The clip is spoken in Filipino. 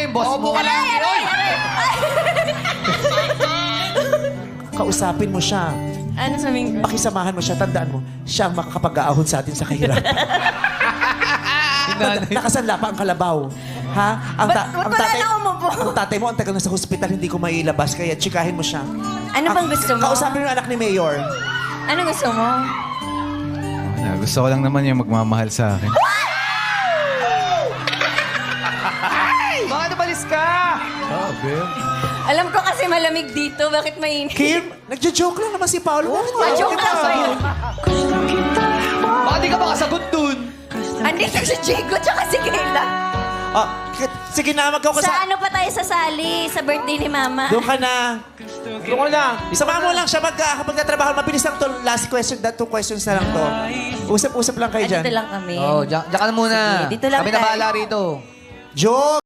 yung boss mo. Kausapin mo siya. Ano sabihin ko? Pakisamahan mo siya. Tandaan mo, siya ang makakapag-aahon sa atin sa kahirapan. Nakasanla pa ang kalabaw. Ha? Wag ko na umupo. Ang tatay mo, ang tagal na sa hospital, hindi ko mailabas. Kaya tsikahin mo siya. Ano bang gusto mo? Kausapin mo yung anak ni Mayor. Ano gusto mo? Gusto ko lang naman yung magmamahal sa akin. Bakit nabalis ka? Alam ko kasi malamig dito. Bakit mainit? Kim, nagjo-joke lang naman si Paolo. Joke lang ba yun? Bakit di ka makasagot dun? Andito si Jigo tsaka si Kayla. Oh, sige na, magkaw ka Sa sa... ano pa tayo sasali? Sa birthday ni Mama. Doon ka na. Doon ka na. Samahan mo lang siya kapag natrabaho. Mabilis lang to. Last question, 2 questions na lang to. Usap-usap lang kayo dyan. Dito lang kami. Oh, diyan ka na muna. Sige, dito lang Kami na tayo. bahala rito. Joke!